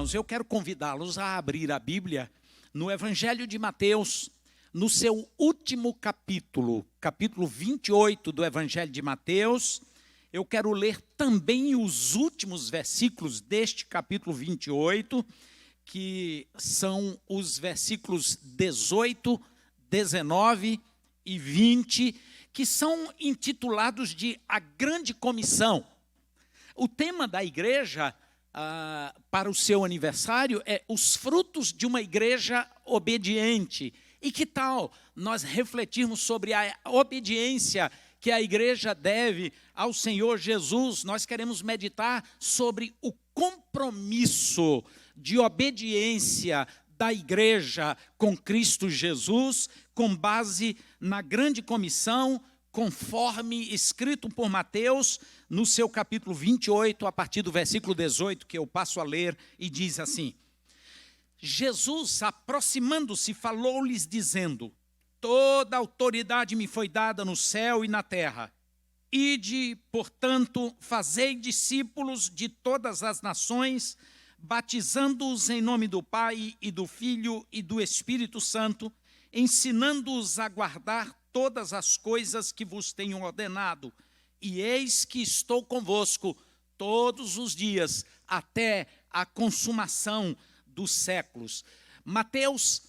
irmãos, eu quero convidá-los a abrir a Bíblia no Evangelho de Mateus, no seu último capítulo, capítulo 28 do Evangelho de Mateus. Eu quero ler também os últimos versículos deste capítulo 28, que são os versículos 18, 19 e 20, que são intitulados de A Grande Comissão. O tema da igreja para o seu aniversário é os frutos de uma igreja obediente. E que tal nós refletirmos sobre a obediência que a igreja deve ao Senhor Jesus? Nós queremos meditar sobre o compromisso de obediência da igreja com Cristo Jesus, com base na grande comissão, conforme escrito por Mateus, no seu capítulo 28, a partir do versículo 18, que eu passo a ler, e diz assim: Jesus, aproximando-se, falou-lhes, dizendo: toda autoridade me foi dada no céu e na terra. Ide, portanto, fazei discípulos de todas as nações, batizando-os em nome do Pai e do Filho e do Espírito Santo, ensinando-os a guardar todas as coisas que vos tenho ordenado. E eis que estou convosco todos os dias, até a consumação dos séculos. Mateus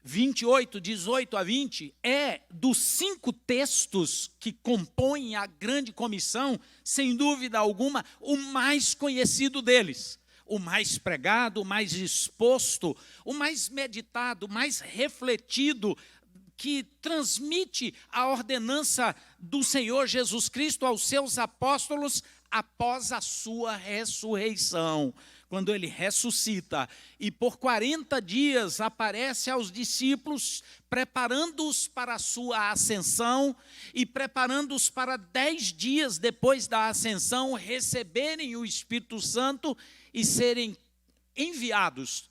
28, 18 a 20, é dos 5 textos que compõem a grande comissão, sem dúvida alguma, o mais conhecido deles. O mais pregado, o mais exposto, o mais meditado, o mais refletido, que transmite a ordenança do Senhor Jesus Cristo aos seus apóstolos após a sua ressurreição, quando ele ressuscita e por 40 dias aparece aos discípulos, preparando-os para a sua ascensão e preparando-os para 10 dias depois da ascensão receberem o Espírito Santo e serem enviados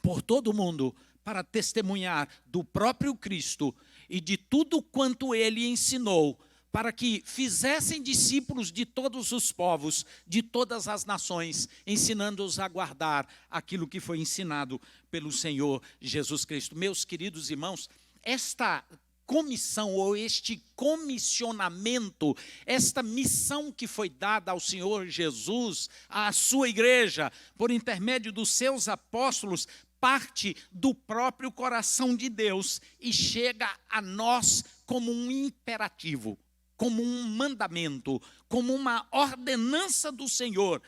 por todo o mundo para testemunhar do próprio Cristo e de tudo quanto ele ensinou, para que fizessem discípulos de todos os povos, de todas as nações, ensinando-os a guardar aquilo que foi ensinado pelo Senhor Jesus Cristo. Meus queridos irmãos, esta comissão ou este comissionamento, esta missão que foi dada ao Senhor Jesus, à sua igreja, por intermédio dos seus apóstolos, parte do próprio coração de Deus e chega a nós como um imperativo, como um mandamento, como uma ordenança do Senhor,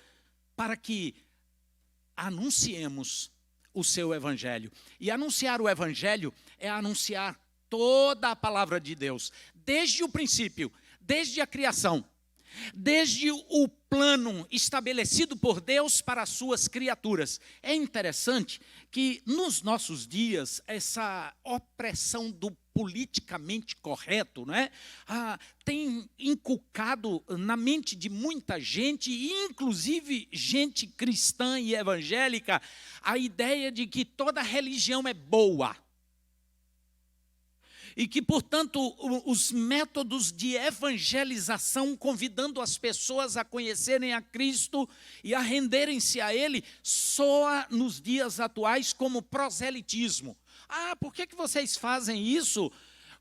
para que anunciemos o seu evangelho. E anunciar o evangelho é anunciar toda a palavra de Deus, desde o princípio, desde a criação, desde o plano estabelecido por Deus para as suas criaturas. É interessante que nos nossos dias, essa opressão do politicamente correto, né, tem inculcado na mente de muita gente, inclusive gente cristã e evangélica, a ideia de que toda religião é boa. E que, portanto, os métodos de evangelização, convidando as pessoas a conhecerem a Cristo e a renderem-se a Ele, soa nos dias atuais como proselitismo. Por que vocês fazem isso?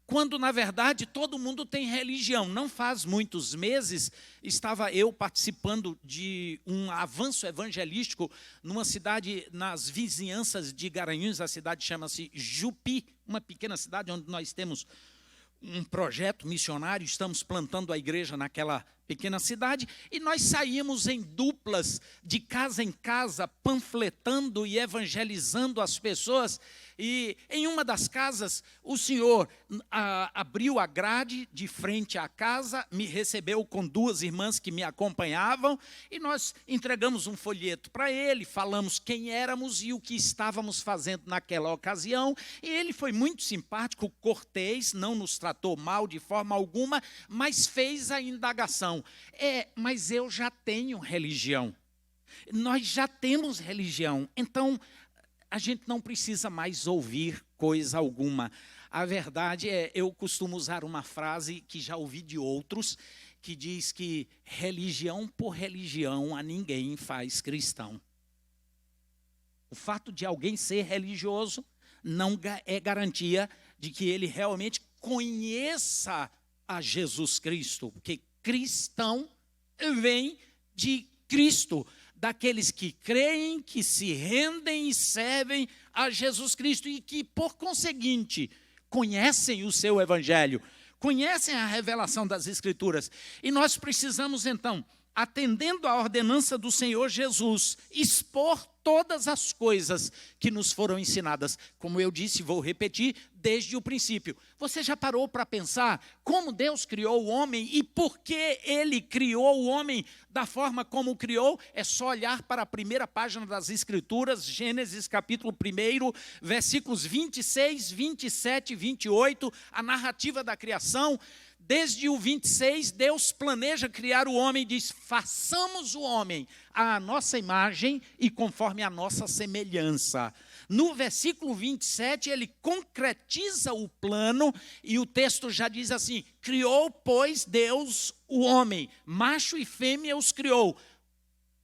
Quando, na verdade, todo mundo tem religião. Não faz muitos meses, estava eu participando de um avanço evangelístico numa cidade, nas vizinhanças de Garanhuns. A cidade chama-se Jupi, uma pequena cidade onde nós temos um projeto missionário, estamos plantando a igreja naquela pequena cidade, e nós saímos em duplas, de casa em casa, panfletando e evangelizando as pessoas. E em uma das casas, o senhor abriu a grade de frente à casa, me recebeu com 2 irmãs que me acompanhavam, e nós entregamos um folheto para ele, falamos quem éramos e o que estávamos fazendo naquela ocasião, e ele foi muito simpático, cortês, não nos tratou mal de forma alguma, mas fez a indagação: mas eu já tenho religião, nós já temos religião, então a gente não precisa mais ouvir coisa alguma. A verdade é, eu costumo usar uma frase que já ouvi de outros, que diz que religião por religião a ninguém faz cristão. O fato de alguém ser religioso não é garantia de que ele realmente conheça a Jesus Cristo, porque cristão vem de Cristo, daqueles que creem, que se rendem e servem a Jesus Cristo e que, por conseguinte, conhecem o seu evangelho, conhecem a revelação das Escrituras. E nós precisamos, então, atendendo à ordenança do Senhor Jesus, expor todas as coisas que nos foram ensinadas. Como eu disse, vou repetir, desde o princípio. Você já parou para pensar como Deus criou o homem e por que Ele criou o homem da forma como o criou? É só olhar para a primeira página das Escrituras, Gênesis capítulo 1, versículos 26, 27 e 28, a narrativa da criação. Desde o 26, Deus planeja criar o homem e diz: façamos o homem à nossa imagem e conforme a nossa semelhança. No versículo 27, ele concretiza o plano e o texto já diz assim: criou, pois, Deus o homem, macho e fêmea os criou.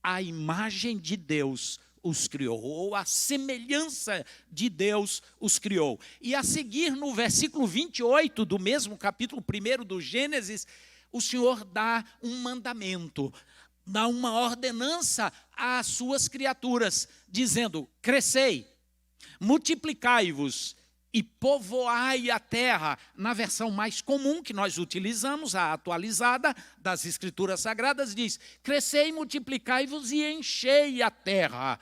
A imagem de Deus os criou, ou a semelhança de Deus os criou. E a seguir, no versículo 28 do mesmo capítulo 1 do Gênesis, o Senhor dá um mandamento, dá uma ordenança às suas criaturas, dizendo: crescei, multiplicai-vos e povoai a terra. Na versão mais comum que nós utilizamos, a atualizada das Escrituras Sagradas, diz: crescei, multiplicai-vos e enchei a terra.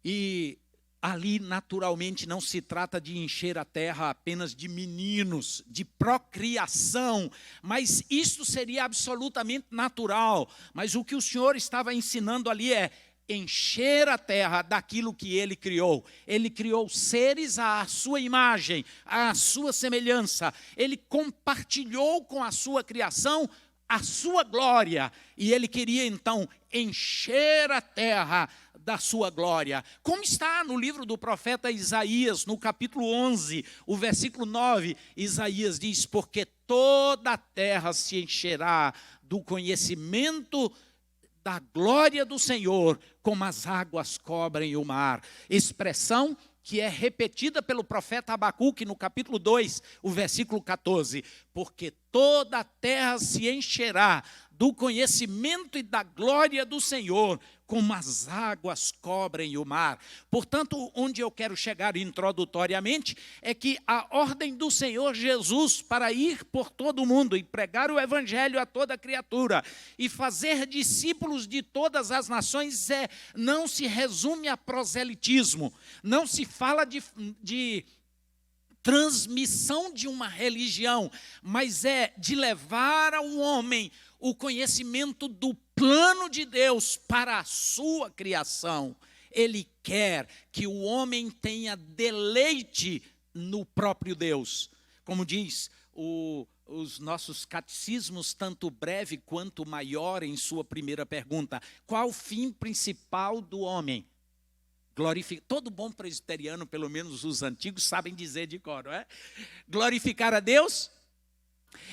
E ali, naturalmente, não se trata de encher a terra apenas de meninos, de procriação, mas isso seria absolutamente natural. Mas o que o Senhor estava ensinando ali é encher a terra daquilo que Ele criou. Ele criou seres à sua imagem, à sua semelhança. Ele compartilhou com a sua criação a sua glória. E Ele queria, então, encher a terra da sua glória. Como está no livro do profeta Isaías, no capítulo 11, o versículo 9, Isaías diz: porque toda a terra se encherá do conhecimento da glória do Senhor, como as águas cobrem o mar. Expressão que é repetida pelo profeta Abacuque no capítulo 2, o versículo 14. Porque toda a terra se encherá do conhecimento e da glória do Senhor, como as águas cobrem o mar. Portanto, onde eu quero chegar introdutoriamente é que a ordem do Senhor Jesus para ir por todo o mundo e pregar o evangelho a toda criatura e fazer discípulos de todas as nações não se resume a proselitismo, não se fala de transmissão de uma religião, mas é de levar ao homem o conhecimento do plano de Deus para a sua criação. Ele quer que o homem tenha deleite no próprio Deus. Como diz os nossos catecismos, tanto breve quanto maior, em sua primeira pergunta: qual o fim principal do homem? Todo bom presbiteriano, pelo menos os antigos, sabem dizer de cor, não é? Glorificar a Deus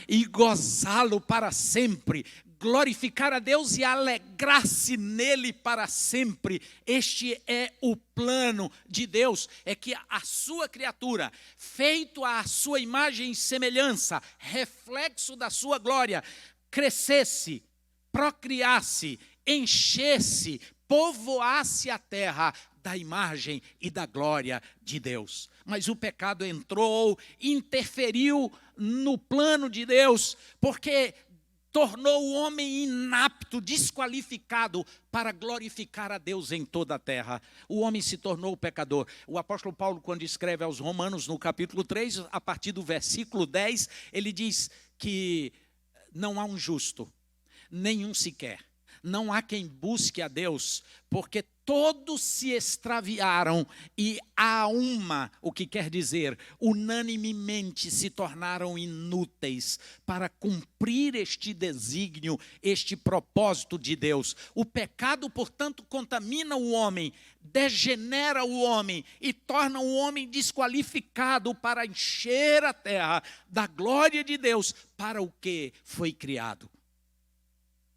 e gozá-lo para sempre. Glorificar a Deus e alegrar-se nele para sempre. Este é o plano de Deus, é que a sua criatura, feito à sua imagem e semelhança, reflexo da sua glória, crescesse, procriasse, enchesse, povoasse a terra da imagem e da glória de Deus. Mas o pecado entrou, interferiu no plano de Deus, porque tornou o homem inapto, desqualificado para glorificar a Deus em toda a terra. O homem se tornou pecador. O apóstolo Paulo, quando escreve aos Romanos, no capítulo 3, a partir do versículo 10, ele diz que não há um justo, nenhum sequer. Não há quem busque a Deus, porque todos se extraviaram e o que quer dizer, unanimemente se tornaram inúteis para cumprir este desígnio, este propósito de Deus. O pecado, portanto, contamina o homem, degenera o homem e torna o homem desqualificado para encher a terra da glória de Deus para o que foi criado.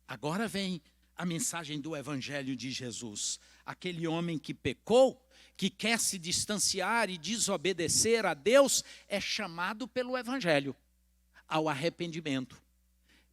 Agora vem a mensagem do Evangelho de Jesus. Aquele homem que pecou que quer se distanciar e desobedecer a Deus é chamado pelo Evangelho ao arrependimento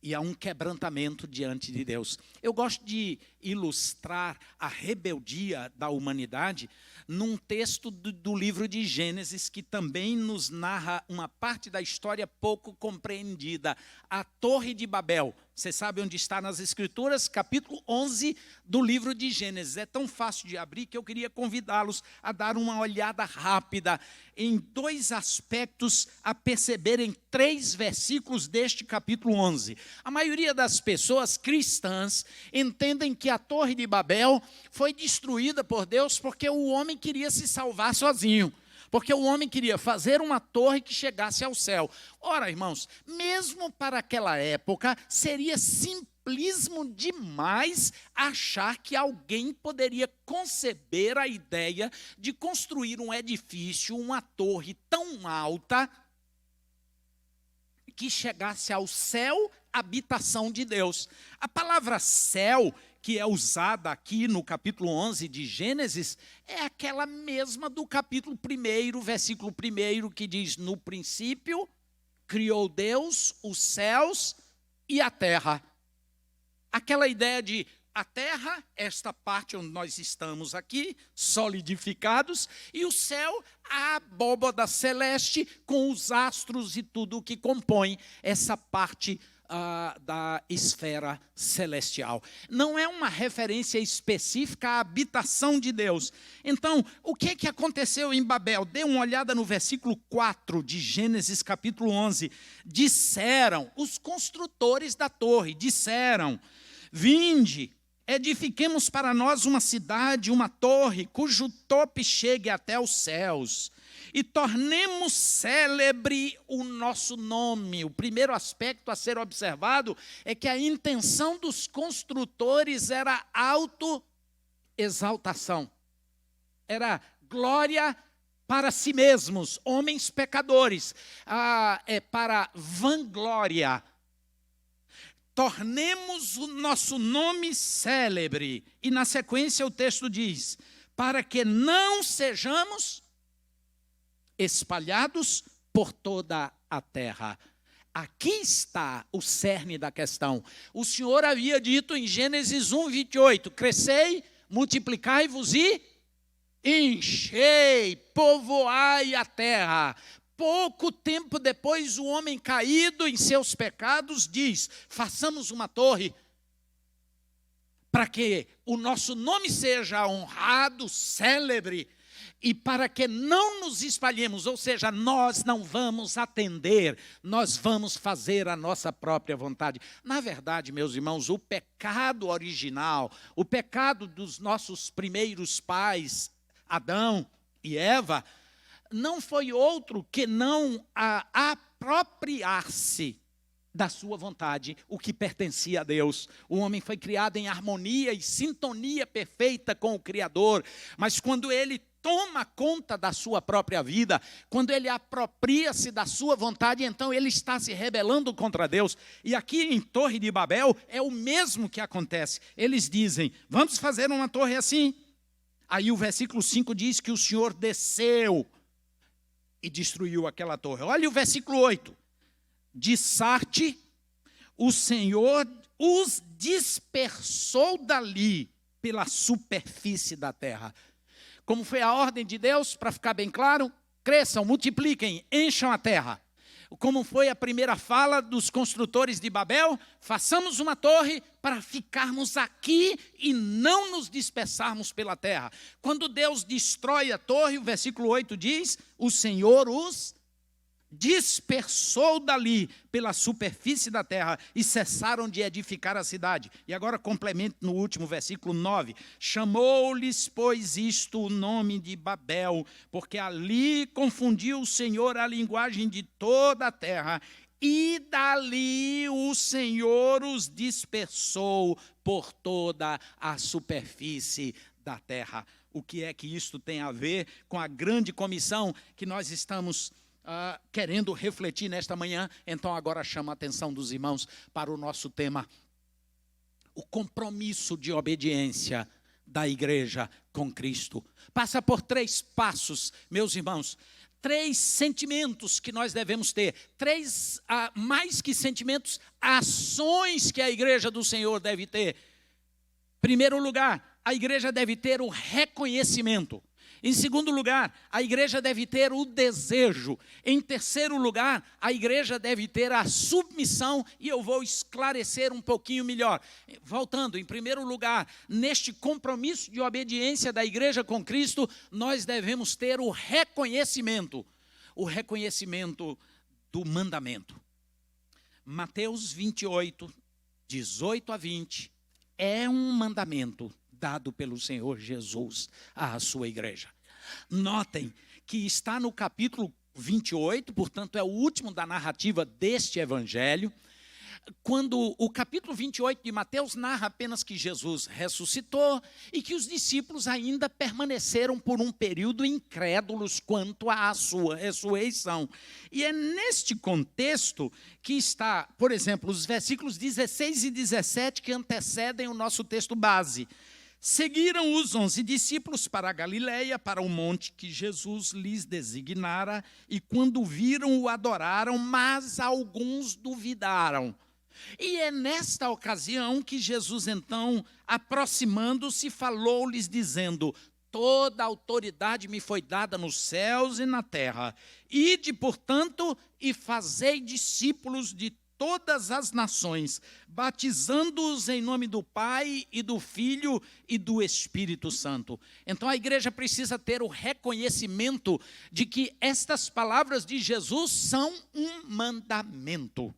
e a um quebrantamento diante de Deus. Eu gosto de ilustrar a rebeldia da humanidade num texto do livro de Gênesis, que também nos narra uma parte da história pouco compreendida, a Torre de Babel. Você sabe onde está nas Escrituras? Capítulo 11 do livro de Gênesis. É tão fácil de abrir que eu queria convidá-los a dar uma olhada rápida em dois aspectos, a perceberem 3 versículos deste capítulo 11. A maioria das pessoas cristãs entendem que a Torre de Babel foi destruída por Deus porque o homem queria se salvar sozinho. Porque o homem queria fazer uma torre que chegasse ao céu. Ora, irmãos, mesmo para aquela época, seria simplismo demais achar que alguém poderia conceber a ideia de construir um edifício, uma torre tão alta, que chegasse ao céu, habitação de Deus. A palavra céu, que é usada aqui no capítulo 11 de Gênesis, é aquela mesma do capítulo 1, versículo 1, que diz: no princípio criou Deus os céus e a terra. Aquela ideia de a terra, esta parte onde nós estamos aqui, solidificados, e o céu, a abóbada celeste, com os astros e tudo o que compõe essa parte da esfera celestial. Não é uma referência específica à habitação de Deus. Então, o que aconteceu em Babel? Dê uma olhada no versículo 4 de Gênesis capítulo 11. Disseram, os construtores da torre, disseram: vinde, edifiquemos para nós uma cidade, uma torre, cujo tope chegue até os céus, e tornemos célebre o nosso nome. O primeiro aspecto a ser observado é que a intenção dos construtores era autoexaltação. Era glória para si mesmos, homens pecadores, para vanglória. Tornemos o nosso nome célebre. E na sequência o texto diz: para que não sejamos espalhados por toda a terra. Aqui está o cerne da questão. O Senhor havia dito em Gênesis 1, 28, crescei, multiplicai-vos e enchei, povoai a terra. Pouco tempo depois, o homem caído em seus pecados diz: façamos uma torre, para que o nosso nome seja honrado, célebre, e para que não nos espalhemos, ou seja, nós não vamos atender, nós vamos fazer a nossa própria vontade. Na verdade, meus irmãos, o pecado original, o pecado dos nossos primeiros pais, Adão e Eva, não foi outro que não apropriar-se da sua vontade, o que pertencia a Deus. O homem foi criado em harmonia e sintonia perfeita com o Criador, mas quando ele toma conta da sua própria vida, quando ele apropria-se da sua vontade, então ele está se rebelando contra Deus. E aqui em Torre de Babel é o mesmo que acontece. Eles dizem: vamos fazer uma torre assim. Aí o versículo 5 diz que o Senhor desceu e destruiu aquela torre. Olha o versículo 8. De Sarte, o Senhor os dispersou dali pela superfície da terra. Como foi a ordem de Deus, para ficar bem claro? Cresçam, multipliquem, encham a terra. Como foi a primeira fala dos construtores de Babel? Façamos uma torre para ficarmos aqui e não nos dispersarmos pela terra. Quando Deus destrói a torre, o versículo 8 diz: o Senhor os dispersou dali pela superfície da terra e cessaram de edificar a cidade. E agora complemento no último versículo 9. Chamou-lhes, pois, isto o nome de Babel, porque ali confundiu o Senhor a linguagem de toda a terra, e dali o Senhor os dispersou por toda a superfície da terra. O que é que isto tem a ver com a grande comissão que nós estamos querendo refletir nesta manhã? Então agora chama a atenção dos irmãos para o nosso tema: o compromisso de obediência da igreja com Cristo. Passa por 3 passos, meus irmãos. 3 sentimentos que nós devemos ter. 3, mais que sentimentos, ações que a igreja do Senhor deve ter. Primeiro lugar, a igreja deve ter o reconhecimento. Em segundo lugar, a igreja deve ter o desejo. Em terceiro lugar, a igreja deve ter a submissão, e eu vou esclarecer um pouquinho melhor. Voltando, em primeiro lugar, neste compromisso de obediência da igreja com Cristo, nós devemos ter o reconhecimento do mandamento. Mateus 28, 18 a 20, é um mandamento dado pelo Senhor Jesus à sua igreja. Notem que está no capítulo 28, portanto é o último da narrativa deste evangelho, quando o capítulo 28 de Mateus narra apenas que Jesus ressuscitou e que os discípulos ainda permaneceram por um período incrédulos quanto à sua ressurreição. E é neste contexto que está, por exemplo, os versículos 16 e 17 que antecedem o nosso texto base. Seguiram os 11 discípulos para a Galileia, para o monte que Jesus lhes designara, e quando viram, o adoraram, mas alguns duvidaram. E é nesta ocasião que Jesus, então, aproximando-se, falou-lhes, dizendo: toda autoridade me foi dada nos céus e na terra. Ide, portanto, e fazei discípulos de todas as nações, batizando-os em nome do Pai e do Filho e do Espírito Santo. Então a igreja precisa ter o reconhecimento de que estas palavras de Jesus são um mandamento.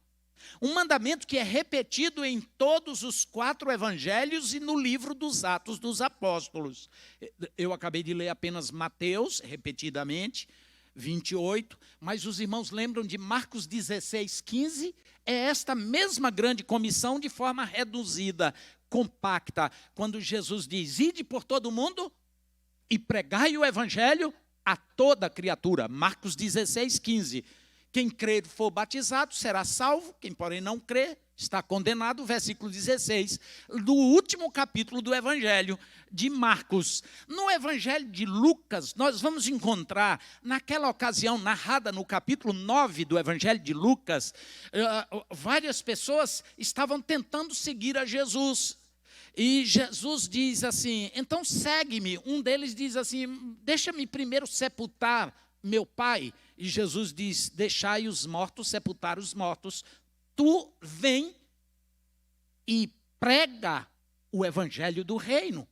Um mandamento que é repetido em todos os 4 evangelhos e no livro dos Atos dos Apóstolos. Eu acabei de ler apenas Mateus, repetidamente, 28, mas os irmãos lembram de Marcos 16, 15? É esta mesma grande comissão de forma reduzida, compacta, quando Jesus diz: ide por todo o mundo e pregai o evangelho a toda criatura. Marcos 16, 15. Quem crer e for batizado será salvo, quem porém não crer está condenado. Versículo 16, do último capítulo do Evangelho de Marcos. No Evangelho de Lucas, nós vamos encontrar, naquela ocasião narrada no capítulo 9 do Evangelho de Lucas, várias pessoas estavam tentando seguir a Jesus. E Jesus diz assim: então segue-me. Um deles diz assim: deixa-me primeiro sepultar meu pai. E Jesus diz: deixai os mortos sepultar os mortos. Tu vem e prega o evangelho do reino.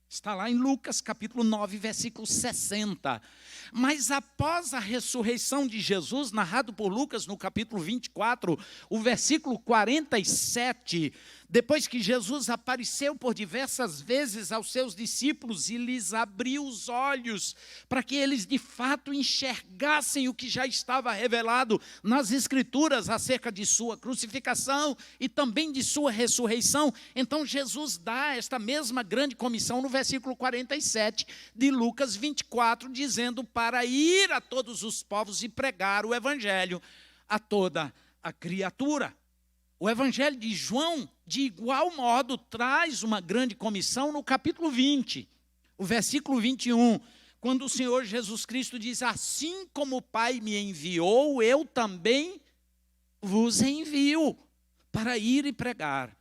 Está lá em Lucas capítulo 9, versículo 60. Mas após a ressurreição de Jesus, narrado por Lucas no capítulo 24, o versículo 47, depois que Jesus apareceu por diversas vezes aos seus discípulos e lhes abriu os olhos para que eles de fato enxergassem o que já estava revelado nas Escrituras acerca de sua crucificação e também de sua ressurreição, então Jesus dá esta mesma grande comissão no versículo 47 de Lucas 24, dizendo para ir a todos os povos e pregar o evangelho a toda a criatura. O evangelho de João, de igual modo, traz uma grande comissão no capítulo 20, o versículo 21, quando o Senhor Jesus Cristo diz: assim como o Pai me enviou, eu também vos envio para ir e pregar.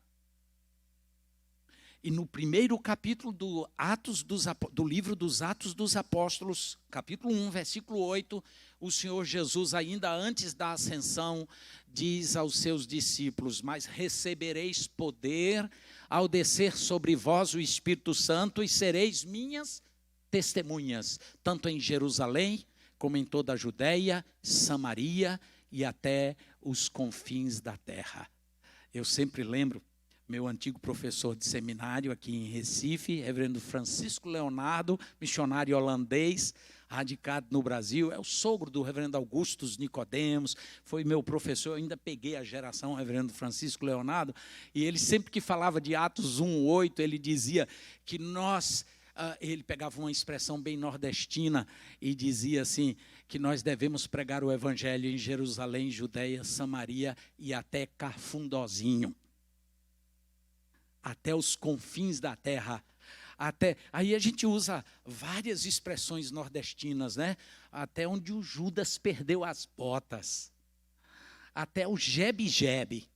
E no primeiro capítulo do livro dos Atos dos Apóstolos, capítulo 1, versículo 8, o Senhor Jesus, ainda antes da ascensão, diz aos seus discípulos: mas recebereis poder ao descer sobre vós o Espírito Santo e sereis minhas testemunhas, tanto em Jerusalém, como em toda a Judéia, Samaria e até os confins da terra. Eu sempre lembro meu antigo professor de seminário aqui em Recife, reverendo Francisco Leonardo, missionário holandês, radicado no Brasil, é o sogro do reverendo Augustus Nicodemos, foi meu professor. Eu ainda peguei a geração reverendo Francisco Leonardo, e ele sempre que falava de Atos 1:8, ele dizia que ele pegava uma expressão bem nordestina e dizia assim, que nós devemos pregar o evangelho em Jerusalém, Judeia, Samaria e até Cafundozinho, até os confins da terra. Aí a gente usa várias expressões nordestinas, né? Até onde o Judas perdeu as botas, até o jebe-jebe,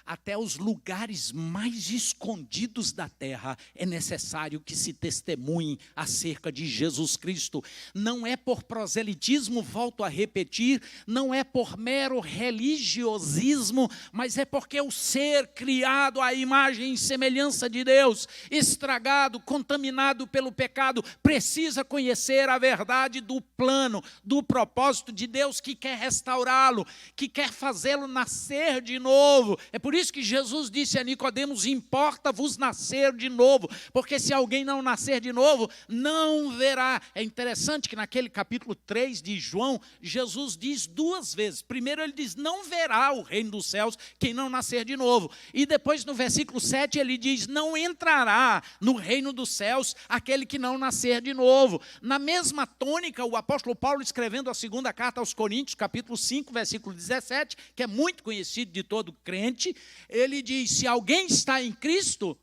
até os lugares mais escondidos da terra, é necessário que se testemunhe acerca de Jesus Cristo. Não é por proselitismo, volto a repetir, não é por mero religiosismo, mas é porque o ser criado à imagem e semelhança de Deus, estragado, contaminado pelo pecado, precisa conhecer a verdade do plano, do propósito de Deus que quer restaurá-lo, que quer fazê-lo nascer de novo. É por isso que Jesus disse a Nicodemos: importa-vos nascer de novo, porque se alguém não nascer de novo, não verá. É interessante que naquele capítulo 3 de João, Jesus diz duas vezes. Primeiro ele diz: não verá o reino dos céus quem não nascer de novo. E depois no versículo 7 ele diz: não entrará no reino dos céus aquele que não nascer de novo. Na mesma tônica, o apóstolo Paulo, escrevendo a segunda carta aos Coríntios, capítulo 5, versículo 17, que é muito conhecido de todo crente, ele diz: se alguém está em Cristo,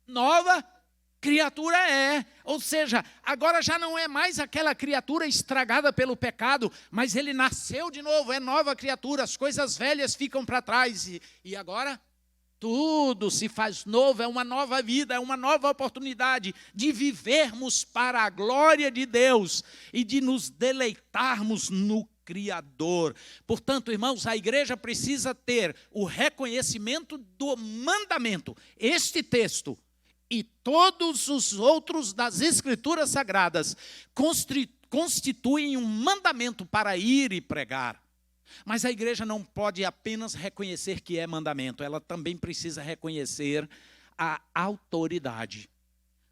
nova criatura é. Ou seja, agora já não é mais aquela criatura estragada pelo pecado, mas ele nasceu de novo, é nova criatura, as coisas velhas ficam para trás, e agora tudo se faz novo, é uma nova vida, é uma nova oportunidade de vivermos para a glória de Deus e de nos deleitarmos no Criador. Portanto, irmãos, a igreja precisa ter o reconhecimento do mandamento. Este texto e todos os outros das Escrituras Sagradas constituem um mandamento para ir e pregar. Mas a igreja não pode apenas reconhecer que é mandamento, ela também precisa reconhecer a autoridade.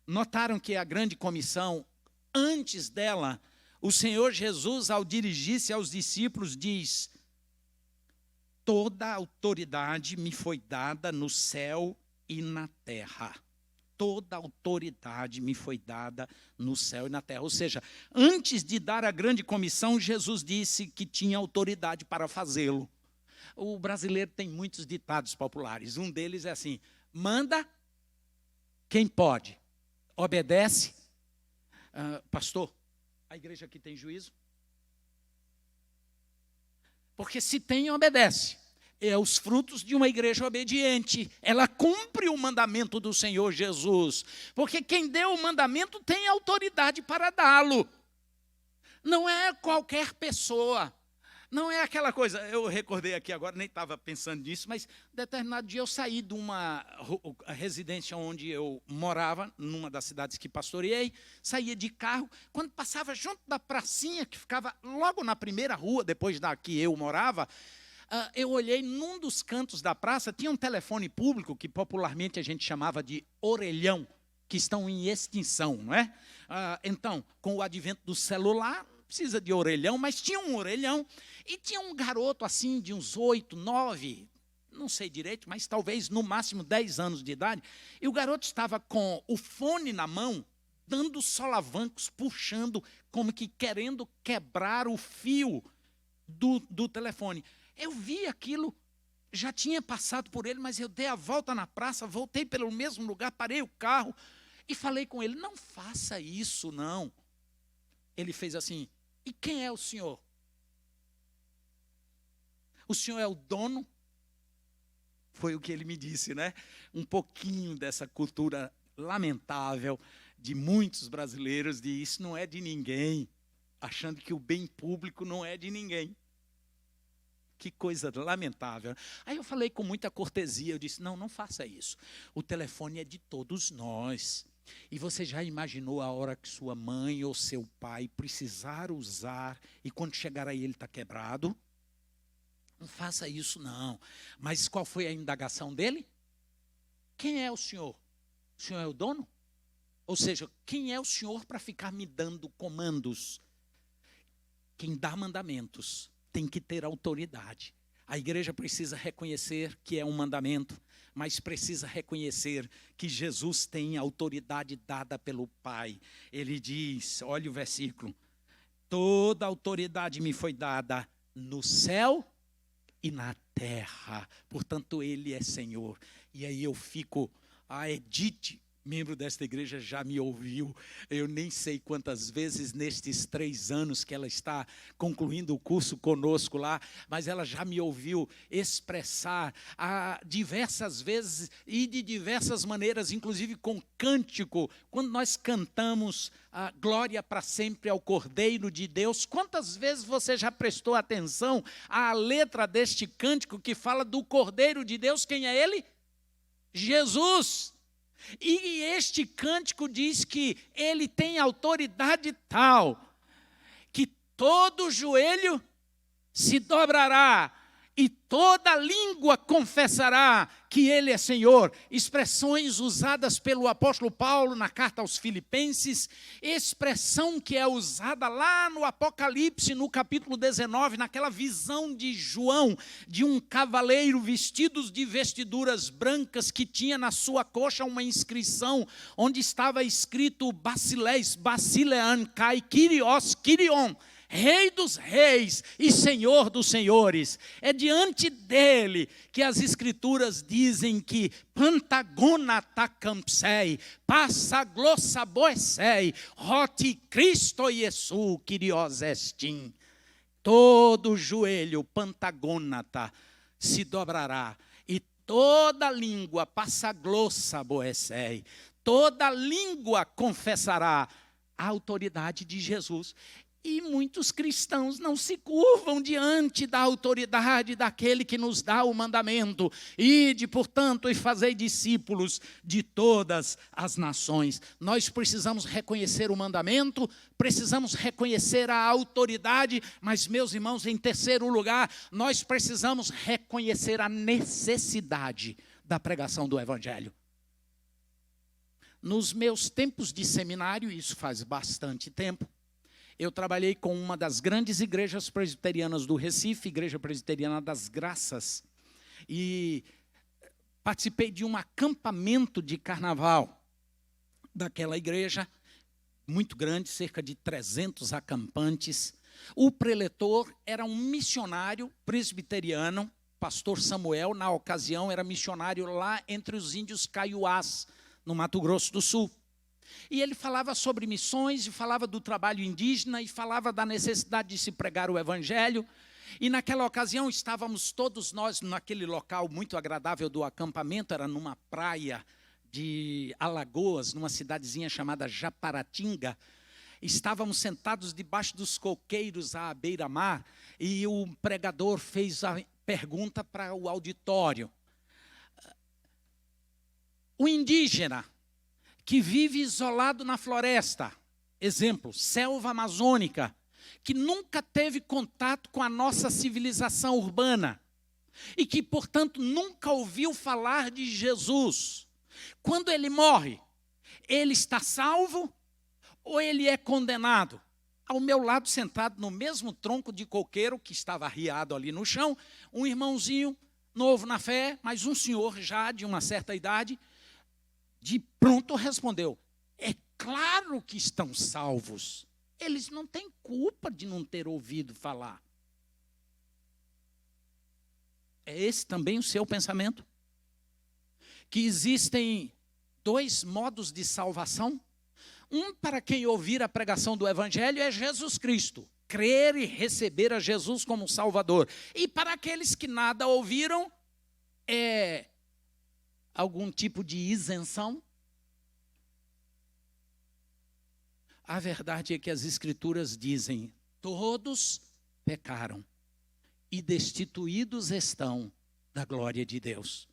Notaram que a grande comissão, antes dela, o Senhor Jesus, ao dirigir-se aos discípulos, diz: toda autoridade me foi dada no céu e na terra. Toda autoridade me foi dada no céu e na terra. Ou seja, antes de dar a grande comissão, Jesus disse que tinha autoridade para fazê-lo. O brasileiro tem muitos ditados populares. Um deles é assim: manda quem pode, obedece. Pastor, a igreja aqui tem juízo? Porque se tem, obedece. É os frutos de uma igreja obediente. Ela cumpre o mandamento do Senhor Jesus. Porque quem deu o mandamento tem autoridade para dá-lo. Não é qualquer pessoa. Não é aquela coisa, eu recordei aqui agora, nem estava pensando nisso, mas determinado dia eu saí de uma residência onde eu morava, numa das cidades que pastoreei, saía de carro, quando passava junto da pracinha, que ficava logo na primeira rua, depois da que eu morava, eu olhei num dos cantos da praça, tinha um telefone público, que popularmente a gente chamava de orelhão, que estão em extinção, não é? Então, com o advento do celular, precisa de orelhão, mas tinha um orelhão, e tinha um garoto assim de uns 8, 9, não sei direito, mas talvez no máximo 10 anos de idade, e o garoto estava com o fone na mão, dando solavancos, puxando, como que querendo quebrar o fio do telefone. Eu vi aquilo, já tinha passado por ele, mas eu dei a volta na praça, voltei pelo mesmo lugar, parei o carro e falei com ele: não faça isso, não. Ele fez assim: e quem é o senhor? O senhor é o dono? Foi o que ele me disse, né? Um pouquinho dessa cultura lamentável de muitos brasileiros, de isso não é de ninguém, achando que o bem público não é de ninguém. Que coisa lamentável. Aí eu falei com muita cortesia, eu disse: não faça isso. O telefone é de todos nós. E você já imaginou a hora que sua mãe ou seu pai precisar usar e quando chegar aí ele está quebrado? Não faça isso, não. Mas qual foi a indagação dele? Quem é o senhor? O senhor é o dono? Ou seja, quem é o senhor para ficar me dando comandos? Quem dá mandamentos tem que ter autoridade. A igreja precisa reconhecer que é um mandamento, mas precisa reconhecer que Jesus tem autoridade dada pelo Pai. Ele diz, olha o versículo: toda autoridade me foi dada no céu e na terra. Portanto, Ele é Senhor. E aí eu fico, a Edith membro desta igreja já me ouviu, eu nem sei quantas vezes nestes 3 anos que ela está concluindo o curso conosco lá, mas ela já me ouviu expressar diversas vezes e de diversas maneiras, inclusive com cântico, quando nós cantamos a glória para sempre ao Cordeiro de Deus. Quantas vezes você já prestou atenção à letra deste cântico que fala do Cordeiro de Deus? Quem é ele? Jesus. E este cântico diz que ele tem autoridade tal, que todo joelho se dobrará e toda língua confessará que ele é Senhor. Expressões usadas pelo apóstolo Paulo na carta aos Filipenses, expressão que é usada lá no Apocalipse, no capítulo 19, naquela visão de João, de um cavaleiro vestido de vestiduras brancas, que tinha na sua coxa uma inscrição, onde estava escrito Basileis, Basilean, Kai, Kyrios, Kyrion, Rei dos reis e Senhor dos senhores. É diante dele que as escrituras dizem que Pantagona tacampsei, passa glossa boessei, roti Cristo Iesu, Kyrios estim. Todo joelho, Pantagônata, se dobrará, e toda língua, passa glossa boessei, toda língua confessará a autoridade de Jesus. E muitos cristãos não se curvam diante da autoridade daquele que nos dá o mandamento. Ide, portanto, e fazei discípulos de todas as nações. Nós precisamos reconhecer o mandamento, precisamos reconhecer a autoridade, mas, meus irmãos, em terceiro lugar, nós precisamos reconhecer a necessidade da pregação do Evangelho. Nos meus tempos de seminário, isso faz bastante tempo, eu trabalhei com uma das grandes igrejas presbiterianas do Recife, Igreja Presbiteriana das Graças, e participei de um acampamento de carnaval daquela igreja, muito grande, cerca de 300 acampantes. O preletor era um missionário presbiteriano, pastor Samuel, na ocasião era missionário lá entre os índios Kaiowás, no Mato Grosso do Sul. E ele falava sobre missões, e falava do trabalho indígena, e falava da necessidade de se pregar o Evangelho. E naquela ocasião estávamos todos nós naquele local muito agradável do acampamento, era numa praia de Alagoas, numa cidadezinha chamada Japaratinga. Estávamos sentados debaixo dos coqueiros à beira-mar, e o pregador fez a pergunta para o auditório. O indígena que vive isolado na floresta, exemplo, selva amazônica, que nunca teve contato com a nossa civilização urbana e que, portanto, nunca ouviu falar de Jesus. Quando ele morre, ele está salvo ou ele é condenado? Ao meu lado, sentado no mesmo tronco de coqueiro que estava arriado ali no chão, um irmãozinho novo na fé, mas um senhor já de uma certa idade, de pronto respondeu: é claro que estão salvos. Eles não têm culpa de não ter ouvido falar. É esse também o seu pensamento? Que existem 2 modos de salvação? Um, para quem ouvir a pregação do Evangelho, é Jesus Cristo, crer e receber a Jesus como Salvador. E para aqueles que nada ouviram, é algum tipo de isenção? A verdade é que as Escrituras dizem: todos pecaram e destituídos estão da glória de Deus.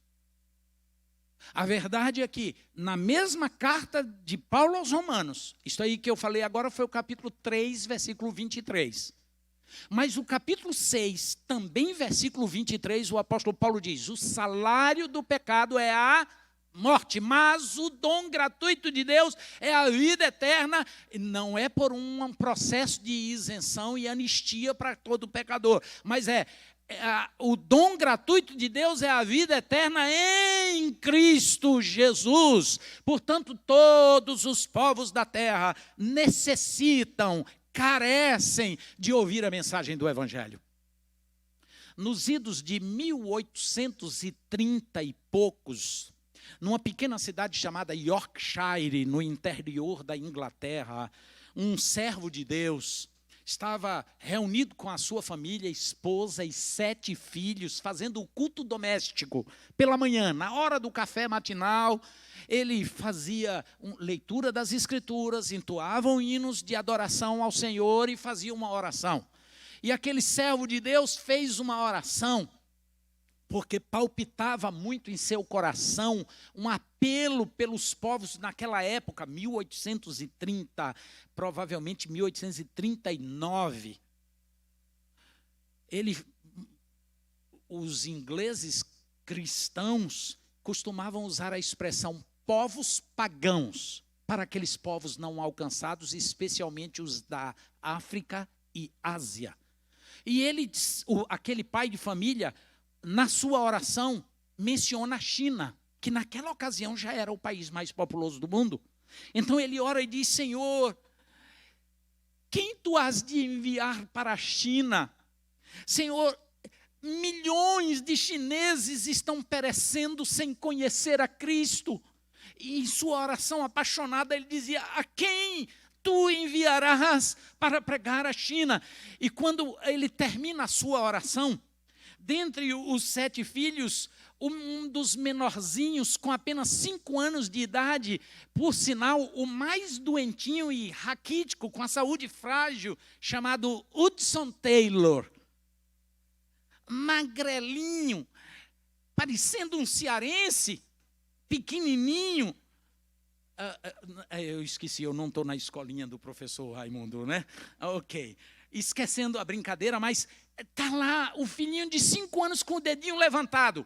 A verdade é que, na mesma carta de Paulo aos Romanos, isso aí que eu falei agora foi o capítulo 3, versículo 23. Mas o capítulo 6, também versículo 23, o apóstolo Paulo diz: o salário do pecado é a morte, mas o dom gratuito de Deus é a vida eterna, e não é por um processo de isenção e anistia para todo pecador, mas o dom gratuito de Deus é a vida eterna em Cristo Jesus. Portanto, todos os povos da terra necessitam, carecem de ouvir a mensagem do Evangelho. Nos idos de 1830 e poucos, numa pequena cidade chamada Yorkshire, no interior da Inglaterra, um servo de Deus estava reunido com a sua família, esposa e 7 filhos, fazendo o culto doméstico pela manhã, na hora do café matinal. Ele fazia leitura das Escrituras, entoavam hinos de adoração ao Senhor e fazia uma oração. E aquele servo de Deus fez uma oração, porque palpitava muito em seu coração um apelo pelos povos naquela época, 1830, provavelmente 1839. Os ingleses cristãos costumavam usar a expressão povos pagãos para aqueles povos não alcançados, especialmente os da África e Ásia. E aquele pai de família, na sua oração, menciona a China, que naquela ocasião já era o país mais populoso do mundo. Então ele ora e diz: Senhor, quem tu has de enviar para a China? Senhor, milhões de chineses estão perecendo sem conhecer a Cristo. E em sua oração apaixonada ele dizia: a quem tu enviarás para pregar a China? E quando ele termina a sua oração, dentre os 7 filhos, um dos menorzinhos, com apenas 5 anos de idade, por sinal, o mais doentinho e raquítico, com a saúde frágil, chamado Hudson Taylor, magrelinho, parecendo um cearense, pequenininho. Eu esqueci, eu não estou na escolinha do professor Raimundo, né? Ok. Esquecendo a brincadeira, mas está lá o filhinho de 5 anos com o dedinho levantado.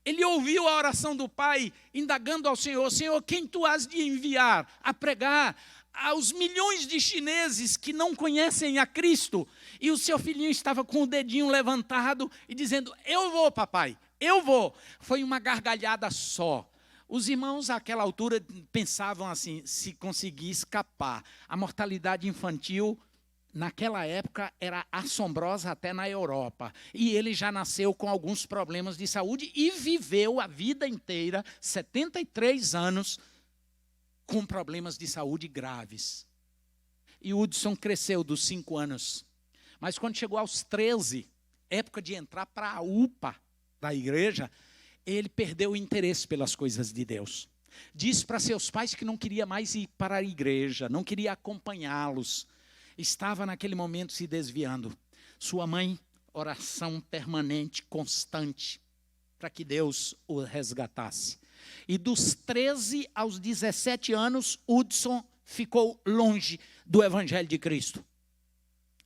Ele ouviu a oração do pai, indagando ao Senhor: Senhor, quem tu has de enviar a pregar aos milhões de chineses que não conhecem a Cristo? E o seu filhinho estava com o dedinho levantado e dizendo: eu vou, papai, eu vou. Foi uma gargalhada só. Os irmãos, àquela altura, pensavam assim: se conseguir escapar. A mortalidade infantil naquela época era assombrosa até na Europa. E ele já nasceu com alguns problemas de saúde e viveu a vida inteira, 73 anos, com problemas de saúde graves. E Hudson cresceu dos 5 anos. Mas quando chegou aos 13, época de entrar para a UPA da igreja, ele perdeu o interesse pelas coisas de Deus. Disse para seus pais que não queria mais ir para a igreja, não queria acompanhá-los. Estava naquele momento se desviando. Sua mãe, oração permanente, constante, para que Deus o resgatasse. E dos 13 aos 17 anos, Hudson ficou longe do Evangelho de Cristo.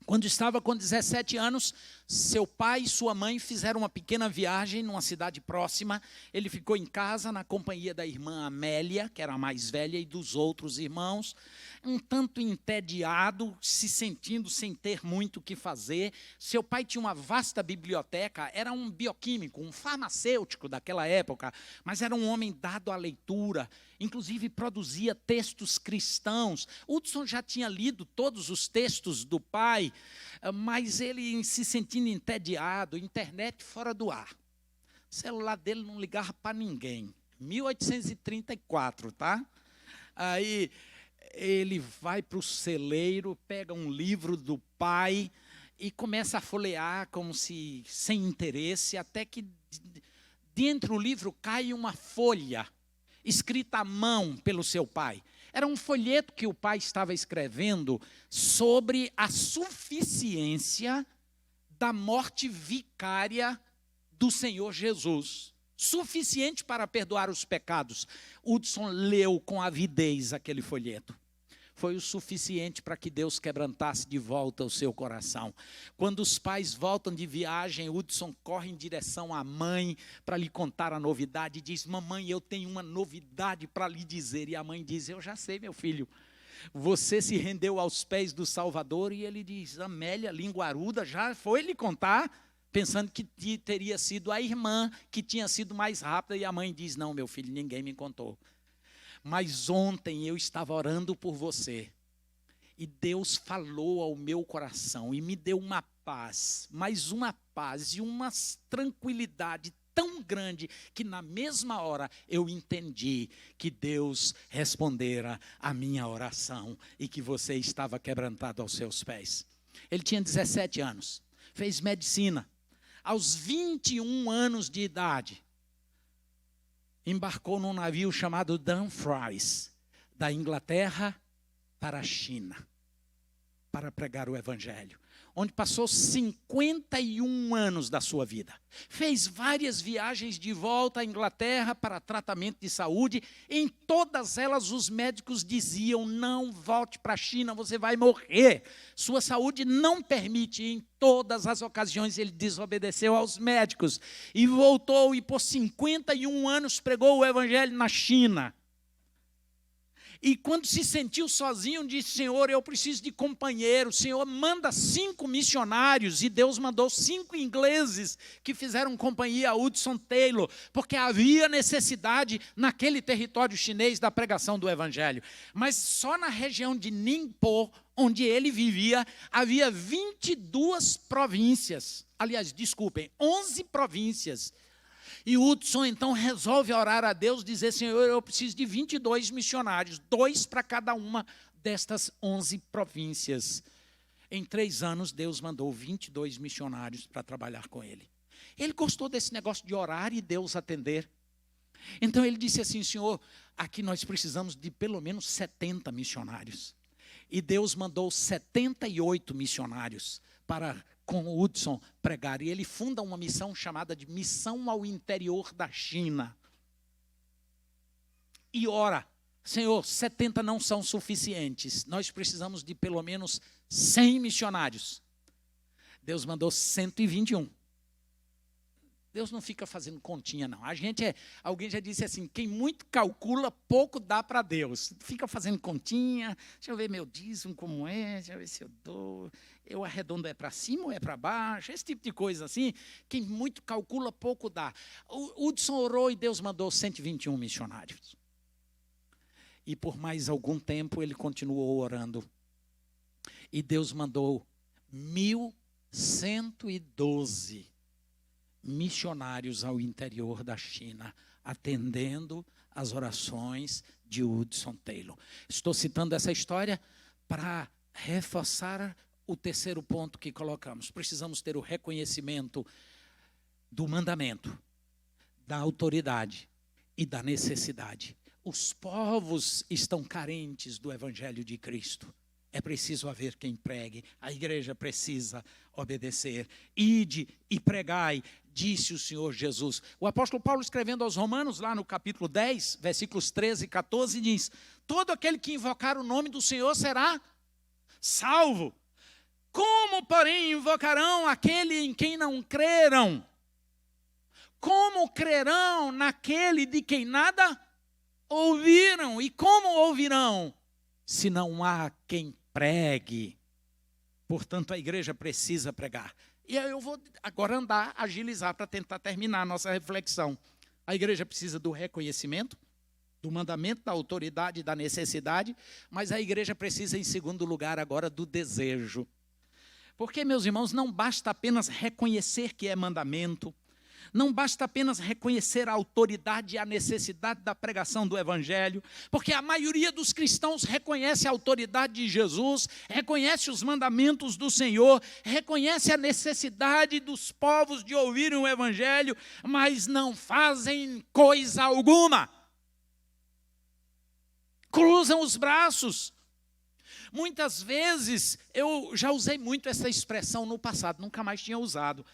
Quando estava com 17 anos, seu pai e sua mãe fizeram uma pequena viagem numa cidade próxima. Ele ficou em casa na companhia da irmã Amélia, que era a mais velha, e dos outros irmãos, um tanto entediado, se sentindo sem ter muito o que fazer. Seu pai tinha uma vasta biblioteca, era um bioquímico, um farmacêutico daquela época, mas era um homem dado à leitura, inclusive produzia textos cristãos. Hudson já tinha lido todos os textos do pai, mas ele se sentindo entediado, internet fora do ar. O celular dele não ligava para ninguém. 1834, tá? Aí ele vai para o celeiro, pega um livro do pai e começa a folhear como se sem interesse, até que dentro do livro cai uma folha escrita à mão pelo seu pai. Era um folheto que o pai estava escrevendo sobre a suficiência da morte vicária do Senhor Jesus. Suficiente para perdoar os pecados. Hudson leu com avidez aquele folheto. Foi o suficiente para que Deus quebrantasse de volta o seu coração. Quando os pais voltam de viagem, Hudson corre em direção à mãe para lhe contar a novidade. Diz: mamãe, eu tenho uma novidade para lhe dizer. E a mãe diz: eu já sei, meu filho. Você se rendeu aos pés do Salvador. E ele diz: Amélia, linguaruda, já foi lhe contar? Pensando que teria sido a irmã que tinha sido mais rápida. E a mãe diz: não, meu filho, ninguém me contou. Mas ontem eu estava orando por você, e Deus falou ao meu coração, e me deu uma paz, mas uma paz e uma tranquilidade tão grande que na mesma hora eu entendi que Deus respondera a minha oração e que você estava quebrantado aos seus pés. Ele tinha 17 anos, fez medicina. Aos 21 anos de idade, embarcou num navio chamado Dumfries, da Inglaterra para a China, para pregar o evangelho, onde passou 51 anos da sua vida. Fez várias viagens de volta à Inglaterra para tratamento de saúde. Em todas elas os médicos diziam: não volte para a China, você vai morrer. Sua saúde não permite. Em todas as ocasiões ele desobedeceu aos médicos e voltou e por 51 anos pregou o evangelho na China. E quando se sentiu sozinho, disse: Senhor, eu preciso de companheiro. Senhor, manda 5 missionários. E Deus mandou 5 ingleses que fizeram companhia a Hudson Taylor, porque havia necessidade naquele território chinês da pregação do evangelho. Mas só na região de Ningpo, onde ele vivia, havia 22 províncias. Aliás, desculpem, 11 províncias. E Hudson então resolve orar a Deus, dizer: Senhor, eu preciso de 22 missionários, 2 para cada uma destas 11 províncias. Em 3 anos, Deus mandou 22 missionários para trabalhar com ele. Ele gostou desse negócio de orar e Deus atender. Então ele disse assim: Senhor, aqui nós precisamos de pelo menos 70 missionários. E Deus mandou 78 missionários para com o Hudson pregar. E ele funda uma missão chamada de Missão ao Interior da China. E ora: Senhor, 70 não são suficientes. Nós precisamos de pelo menos 100 missionários. Deus mandou 121. Deus não fica fazendo continha, não. Alguém já disse assim: quem muito calcula, pouco dá para Deus. Fica fazendo continha, deixa eu ver meu dízimo como é, deixa eu ver se eu dou, eu arredondo é para cima ou é para baixo, esse tipo de coisa assim. Quem muito calcula, pouco dá. O Hudson orou e Deus mandou 121 missionários. E por mais algum tempo ele continuou orando. E Deus mandou 1.112 missionários ao interior da China, atendendo às orações de Hudson Taylor. Estou citando essa história para reforçar o terceiro ponto que colocamos. Precisamos ter o reconhecimento do mandamento, da autoridade e da necessidade. Os povos estão carentes do evangelho de Cristo. É preciso haver quem pregue, a igreja precisa obedecer. Ide e pregai, disse o Senhor Jesus. O apóstolo Paulo, escrevendo aos Romanos, lá no capítulo 10, versículos 13 e 14, diz: todo aquele que invocar o nome do Senhor será salvo. Como, porém, invocarão aquele em quem não creram? Como crerão naquele de quem nada ouviram? E como ouvirão, se não há quem pregue? Portanto, a igreja precisa pregar. E eu vou agora agilizar para tentar terminar a nossa reflexão. A igreja precisa do reconhecimento, do mandamento, da autoridade, da necessidade, mas a igreja precisa, em segundo lugar, agora do desejo. Porque, meus irmãos, não basta apenas reconhecer que é mandamento, não basta apenas reconhecer a autoridade e a necessidade da pregação do evangelho, porque a maioria dos cristãos reconhece a autoridade de Jesus, reconhece os mandamentos do Senhor, reconhece a necessidade dos povos de ouvirem o evangelho, mas não fazem coisa alguma. Cruzam os braços. Muitas vezes, eu já usei muito essa expressão no passado, nunca mais tinha usado.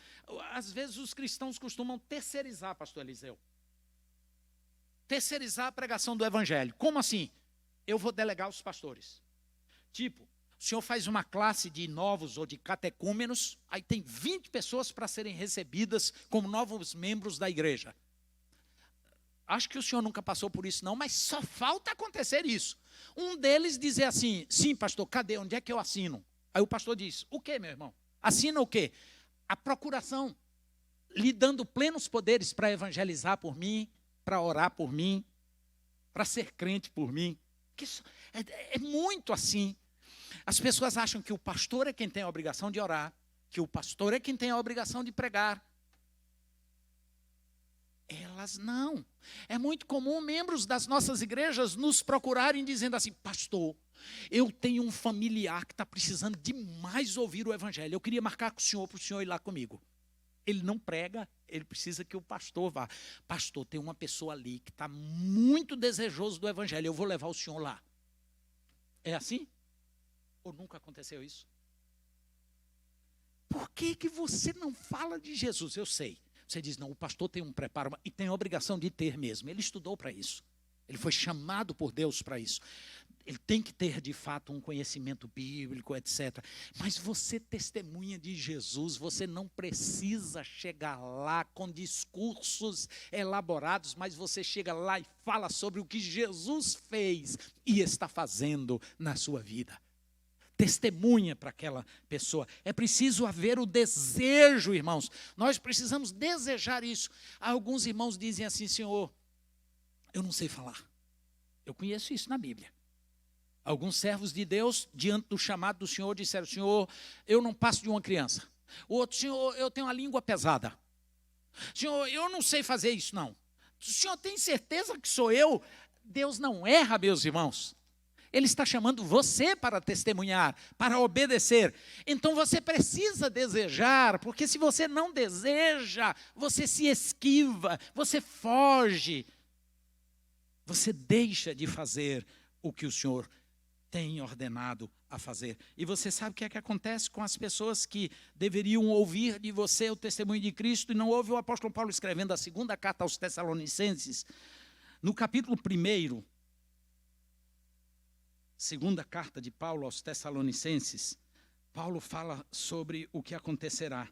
Às vezes os cristãos costumam terceirizar, pastor Eliseu. Terceirizar a pregação do evangelho. Como assim? Eu vou delegar os pastores. Tipo, o senhor faz uma classe de novos ou de catecúmenos, aí tem 20 pessoas para serem recebidas como novos membros da igreja. Acho que o senhor nunca passou por isso não, mas só falta acontecer isso. Um deles dizer assim: sim, pastor, cadê? Onde é que eu assino? Aí o pastor diz: o quê, meu irmão? Assina o quê? A procuração, lhe dando plenos poderes para evangelizar por mim, para orar por mim, para ser crente por mim. É muito assim. As pessoas acham que o pastor é quem tem a obrigação de orar, que o pastor é quem tem a obrigação de pregar. Elas não. É muito comum membros das nossas igrejas nos procurarem dizendo assim: pastor, eu tenho um familiar que está precisando demais ouvir o evangelho. Eu queria marcar com o senhor para o senhor ir lá comigo. Ele não prega, ele precisa que o pastor vá. Pastor, tem uma pessoa ali que está muito desejoso do evangelho, eu vou levar o senhor lá. É assim? Ou nunca aconteceu isso? Por que você não fala de Jesus? Eu sei. Você diz, não, o pastor tem um preparo, e tem a obrigação de ter mesmo. Ele estudou para isso. Ele foi chamado por Deus para isso. Ele tem que ter, de fato, um conhecimento bíblico, etc. Mas você testemunha de Jesus, você não precisa chegar lá com discursos elaborados, mas você chega lá e fala sobre o que Jesus fez e está fazendo na sua vida. Testemunha para aquela pessoa. É preciso haver o desejo, irmãos. Nós precisamos desejar isso. Alguns irmãos dizem assim, Senhor, eu não sei falar. Eu conheço isso na Bíblia. Alguns servos de Deus, diante do chamado do Senhor, disseram, Senhor, eu não passo de uma criança. O outro, Senhor, eu tenho uma língua pesada. Senhor, eu não sei fazer isso, não. O Senhor tem certeza que sou eu? Deus não erra, meus irmãos. Ele está chamando você para testemunhar, para obedecer. Então você precisa desejar, porque se você não deseja, você se esquiva, você foge. Você deixa de fazer o que o Senhor tem ordenado a fazer. E você sabe o que é que acontece com as pessoas que deveriam ouvir de você o testemunho de Cristo e não ouvem o apóstolo Paulo escrevendo a segunda carta aos Tessalonicenses, no capítulo 1, segunda carta de Paulo aos Tessalonicenses, Paulo fala sobre o que acontecerá.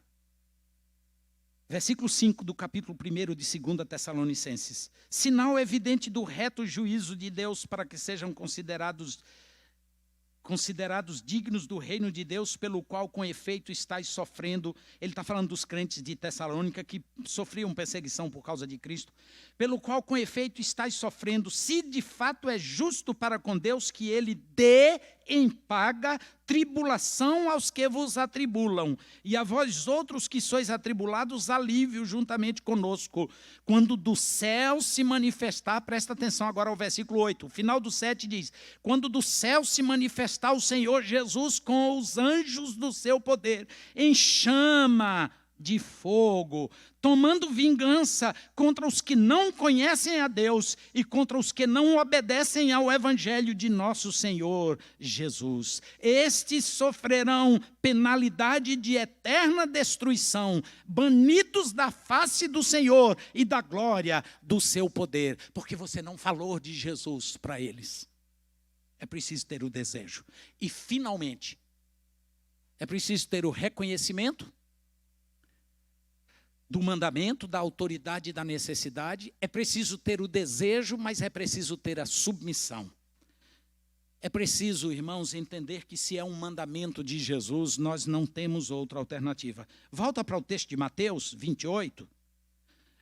Versículo 5 do capítulo 1 de 2 Tessalonicenses. Sinal evidente do reto juízo de Deus para que sejam considerados dignos do reino de Deus, pelo qual com efeito estáis sofrendo. Ele está falando dos crentes de Tessalônica que sofriam perseguição por causa de Cristo. Pelo qual com efeito estáis sofrendo, se de fato é justo para com Deus que ele dê em paga tribulação aos que vos atribulam, e a vós outros que sois atribulados, alívio juntamente conosco, quando do céu se manifestar, presta atenção agora ao versículo 8, o final do 7 diz, quando do céu se manifestar o Senhor Jesus com os anjos do seu poder, em chama de fogo, tomando vingança contra os que não conhecem a Deus e contra os que não obedecem ao evangelho de nosso Senhor Jesus. Estes sofrerão penalidade de eterna destruição, banidos da face do Senhor e da glória do seu poder, porque você não falou de Jesus para eles. É preciso ter o desejo. E, finalmente, é preciso ter o reconhecimento do mandamento, da autoridade e da necessidade. É preciso ter o desejo, mas é preciso ter a submissão. É preciso, irmãos, entender que se é um mandamento de Jesus, nós não temos outra alternativa. Volta para o texto de Mateus 28.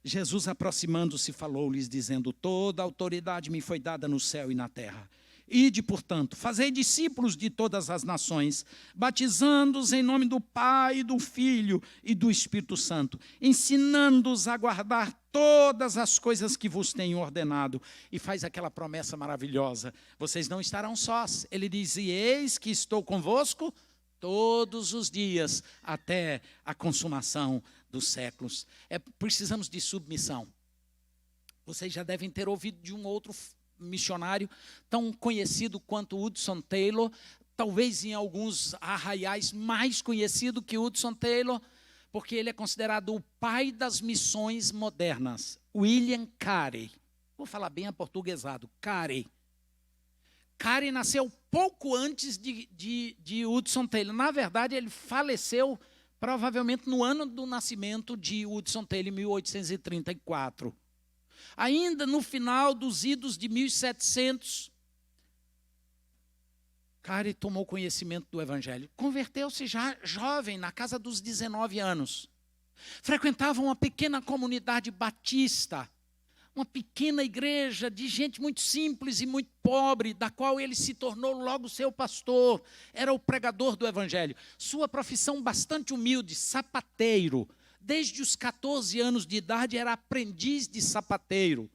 Jesus, aproximando-se, falou-lhes, dizendo, toda a autoridade me foi dada no céu e na terra. Ide, portanto, fazei discípulos de todas as nações, batizando-os em nome do Pai, do Filho e do Espírito Santo, ensinando-os a guardar todas as coisas que vos tenho ordenado. E faz aquela promessa maravilhosa, vocês não estarão sós. Ele diz, e eis que estou convosco todos os dias, até a consumação dos séculos. Precisamos de submissão. Vocês já devem ter ouvido de um outro missionário tão conhecido quanto Hudson Taylor, talvez em alguns arraiais mais conhecido que Hudson Taylor, porque ele é considerado o pai das missões modernas, William Carey. Vou falar bem aportuguesado, Carey. Carey nasceu pouco antes de Hudson Taylor. Na verdade, ele faleceu provavelmente no ano do nascimento de Hudson Taylor, em 1834. Ainda no final dos idos de 1700, Carey tomou conhecimento do evangelho. Converteu-se já jovem, na casa dos 19 anos. Frequentava uma pequena comunidade batista, uma pequena igreja de gente muito simples e muito pobre, da qual ele se tornou logo seu pastor. Era o pregador do evangelho. Sua profissão bastante humilde, sapateiro, desde os 14 anos de idade, era aprendiz de sapateiro.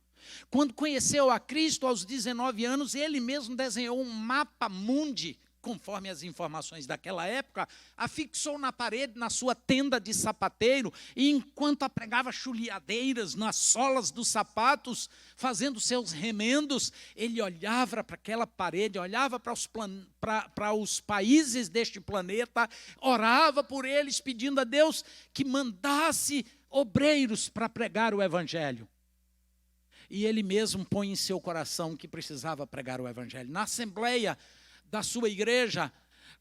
Quando conheceu a Cristo, aos 19 anos, ele mesmo desenhou um mapa mundi, conforme as informações daquela época, afixou na parede, na sua tenda de sapateiro, e enquanto apregava chuleadeiras nas solas dos sapatos, fazendo seus remendos, ele olhava para aquela parede, olhava para os países deste planeta, orava por eles, pedindo a Deus que mandasse obreiros para pregar o Evangelho. E ele mesmo põe em seu coração que precisava pregar o Evangelho. Na assembleia da sua igreja,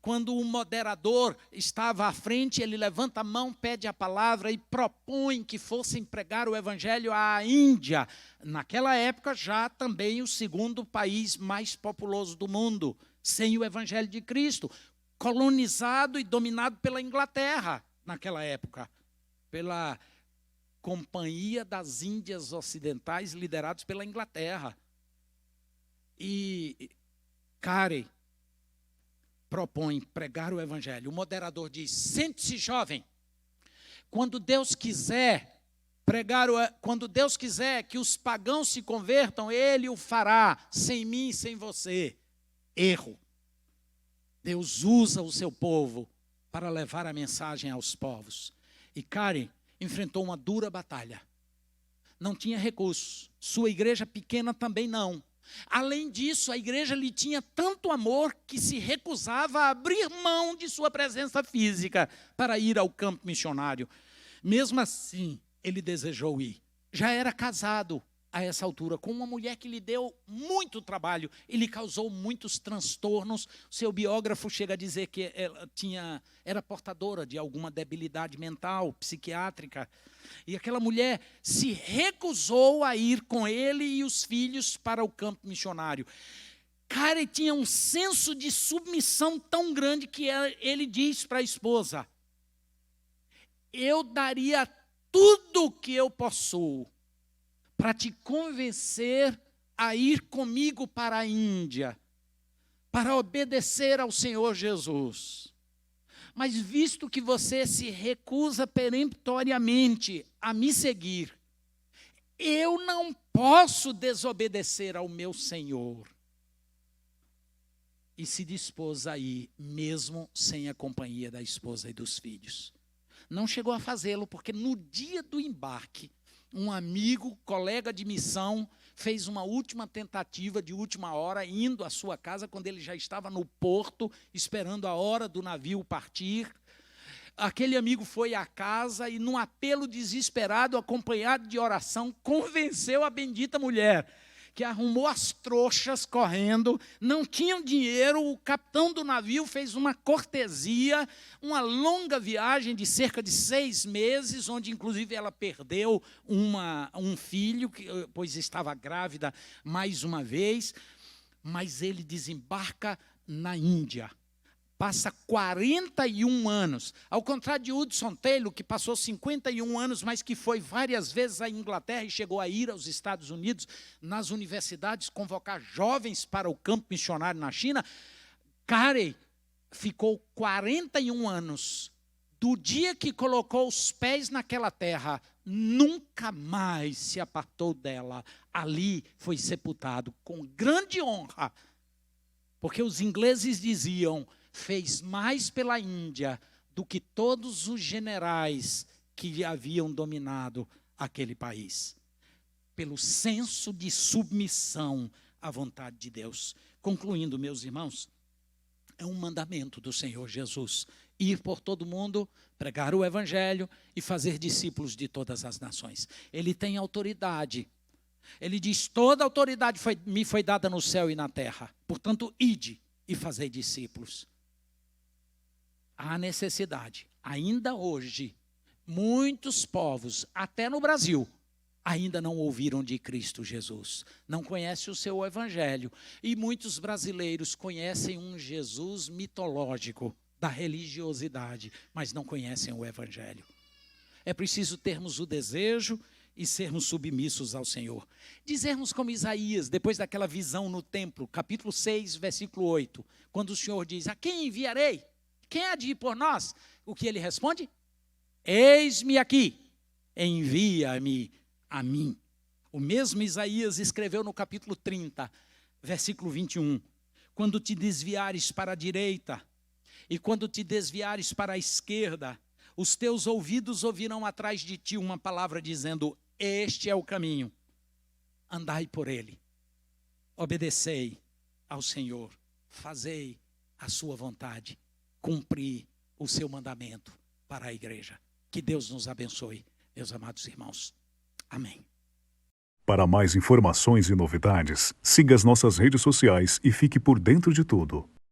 quando o moderador estava à frente, ele levanta a mão, pede a palavra e propõe que fossem pregar o Evangelho à Índia. Naquela época, já também o segundo país mais populoso do mundo, sem o Evangelho de Cristo, colonizado e dominado pela Inglaterra, naquela época, pela Companhia das Índias Ocidentais, liderados pela Inglaterra. E Carey propõe pregar o Evangelho. O moderador diz: sente-se, jovem. Quando Deus quiser quando Deus quiser que os pagãos se convertam, Ele o fará, sem mim e sem você. Erro. Deus usa o seu povo para levar a mensagem aos povos. E Carey enfrentou uma dura batalha. Não tinha recursos. Sua igreja pequena também não. Além disso, a igreja lhe tinha tanto amor que se recusava a abrir mão de sua presença física para ir ao campo missionário. Mesmo assim, ele desejou ir. Já era casado a essa altura com uma mulher que lhe deu muito trabalho e lhe causou muitos transtornos. Seu biógrafo chega a dizer que ela era portadora de alguma debilidade mental, psiquiátrica. E aquela mulher se recusou a ir com ele e os filhos para o campo missionário. Carey tinha um senso de submissão tão grande que ele diz para a esposa: eu daria tudo o que eu possuo para te convencer a ir comigo para a Índia, para obedecer ao Senhor Jesus. Mas visto que você se recusa peremptoriamente a me seguir, eu não posso desobedecer ao meu Senhor. E se dispôs a ir, mesmo sem a companhia da esposa e dos filhos. Não chegou a fazê-lo, porque no dia do embarque, um amigo, colega de missão, fez uma última tentativa de última hora, indo à sua casa, quando ele já estava no porto, esperando a hora do navio partir. Aquele amigo foi à casa e, num apelo desesperado, acompanhado de oração, convenceu a bendita mulher, que arrumou as trouxas correndo, não tinham dinheiro, o capitão do navio fez uma cortesia, uma longa viagem de cerca de 6 meses, onde inclusive ela perdeu um filho, pois estava grávida mais uma vez, mas ele desembarca na Índia. Passa 41 anos, ao contrário de Hudson Taylor, que passou 51 anos, mas que foi várias vezes à Inglaterra e chegou a ir aos Estados Unidos, nas universidades, convocar jovens para o campo missionário na China. Carey ficou 41 anos, do dia que colocou os pés naquela terra, nunca mais se apartou dela. Ali foi sepultado com grande honra, porque os ingleses diziam: fez mais pela Índia do que todos os generais que haviam dominado aquele país. Pelo senso de submissão à vontade de Deus. Concluindo, meus irmãos, é um mandamento do Senhor Jesus: ir por todo mundo, pregar o Evangelho e fazer discípulos de todas as nações. Ele tem autoridade. Ele diz: toda autoridade me foi dada no céu e na terra. Portanto, ide e fazei discípulos. Há necessidade, ainda hoje, muitos povos, até no Brasil, ainda não ouviram de Cristo Jesus, não conhecem o seu Evangelho, e muitos brasileiros conhecem um Jesus mitológico da religiosidade, mas não conhecem o Evangelho. É preciso termos o desejo e sermos submissos ao Senhor. Dizermos como Isaías, depois daquela visão no templo, capítulo 6, versículo 8, quando o Senhor diz: a quem enviarei? Quem há de ir por nós? O que ele responde? Eis-me aqui, envia-me a mim. O mesmo Isaías escreveu no capítulo 30, versículo 21. Quando te desviares para a direita e quando te desviares para a esquerda, os teus ouvidos ouvirão atrás de ti uma palavra dizendo: este é o caminho, andai por ele. Obedecei ao Senhor, fazei a sua vontade, cumpri o seu mandamento para a igreja. Que Deus nos abençoe, meus amados irmãos. Amém. Para mais informações e novidades, siga as nossas redes sociais e fique por dentro de tudo.